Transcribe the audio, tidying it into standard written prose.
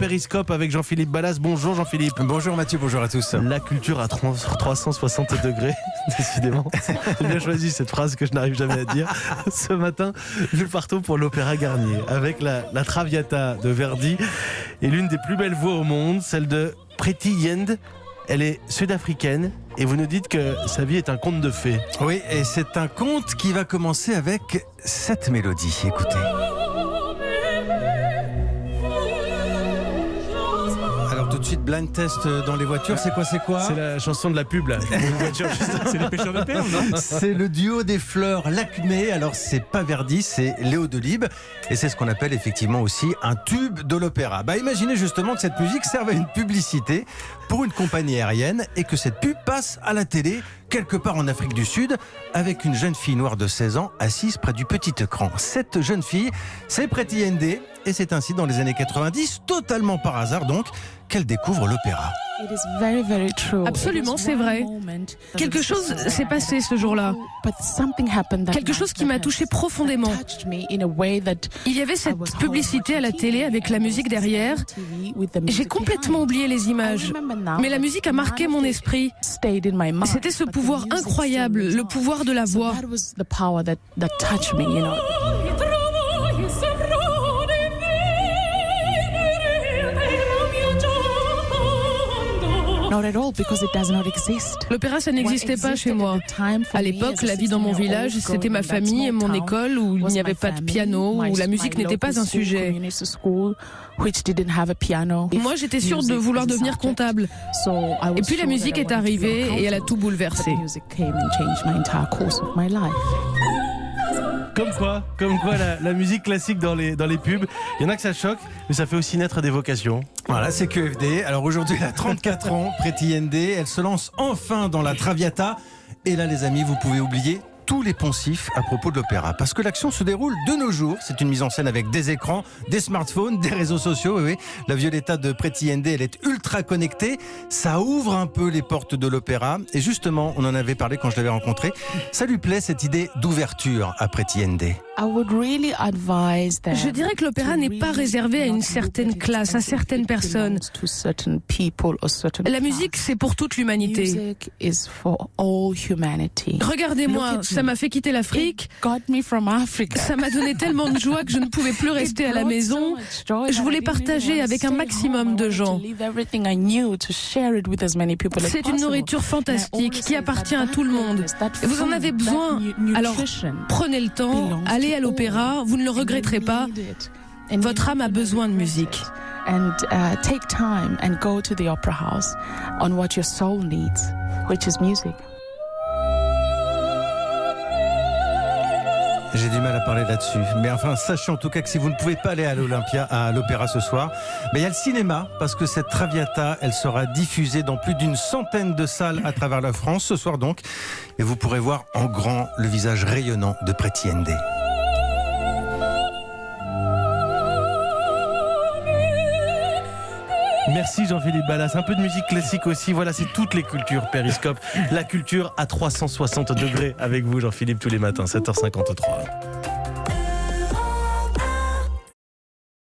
Périscope avec Jean-Philippe Ballas. Bonjour Jean-Philippe. Bonjour Mathieu, bonjour à tous. La culture à 360 degrés, décidément. J'ai bien choisi cette phrase que je n'arrive jamais à dire. Ce matin, nous partons pour l'Opéra Garnier avec la Traviata de Verdi et l'une des plus belles voix au monde, celle de Preeti Yende. Elle est sud-africaine et vous nous dites que sa vie est un conte de fées. Oui, et c'est un conte qui va commencer avec cette mélodie. Écoutez. Alors tout de suite, blind test dans les voitures, c'est quoi C'est la chanson de la pub là. Une voiture, C'est les pêcheurs de perles, non? C'est le duo des fleurs Lakmé. Alors c'est pas Verdi, c'est Léo Delibes. Et c'est ce qu'on appelle effectivement aussi un tube de l'opéra. Imaginez justement que cette musique serve à une publicité pour une compagnie aérienne et que cette pub passe à la télé quelque part en Afrique du Sud avec une jeune fille noire de 16 ans assise près du petit écran. Cette jeune fille, c'est Preeti Yende et c'est ainsi dans les années 90, totalement par hasard donc, qu'elle découvre l'opéra. Absolument, c'est vrai. Quelque chose s'est passé ce jour-là. Quelque chose qui m'a touché profondément. Il y avait cette publicité à la télé avec la musique derrière. J'ai complètement oublié les images. Mais la musique a marqué mon esprit. C'était ce pouvoir incroyable, le pouvoir de la voix. L'opéra, ça n'existait pas chez moi. À l'époque, la vie dans mon village, c'était ma famille et mon école où il n'y avait pas de piano, où la musique n'était pas un sujet. Moi, j'étais sûre de vouloir devenir comptable. Et puis la musique est arrivée et elle a tout bouleversé. Comme quoi la musique classique dans les pubs, il y en a que ça choque, mais ça fait aussi naître des vocations. Voilà, c'est QFD. Alors aujourd'hui, elle a 34 ans, Preeti Yende. Elle se lance enfin dans la Traviata. Et là, les amis, vous pouvez oublier tous les poncifs à propos de l'opéra. Parce que l'action se déroule de nos jours. C'est une mise en scène avec des écrans, des smartphones, des réseaux sociaux. Oui. La Violetta de Preeti Yende, elle est ultra connectée. Ça ouvre un peu les portes de l'opéra. Et justement, on en avait parlé quand je l'avais rencontrée. Ça lui plaît, cette idée d'ouverture à Preeti Yende. Je dirais que l'opéra n'est pas réservé à une certaine classe, à certaines personnes. La musique, c'est pour toute l'humanité. Regardez-moi, ça m'a fait quitter l'Afrique. Ça m'a donné tellement de joie que je ne pouvais plus rester à la maison. Je voulais partager avec un maximum de gens. C'est une nourriture fantastique qui appartient à tout le monde. Et vous en avez besoin. Alors, prenez le temps, allez à l'opéra, vous ne le regretterez pas. Votre âme a besoin de musique. Take time and go to the opera house on what your soul needs, which is music. J'ai du mal à parler là-dessus. Mais enfin, sachez en tout cas que si vous ne pouvez pas aller à l'opéra ce soir, il y a le cinéma, parce que cette Traviata, elle sera diffusée dans plus d'une centaine de salles à travers la France, ce soir donc. Et vous pourrez voir en grand le visage rayonnant de Preeti Yende. Merci Jean-Philippe Ballas. Un peu de musique classique aussi. Voilà, c'est toutes les cultures Périscope. La culture à 360 degrés avec vous Jean-Philippe tous les matins, 7h53.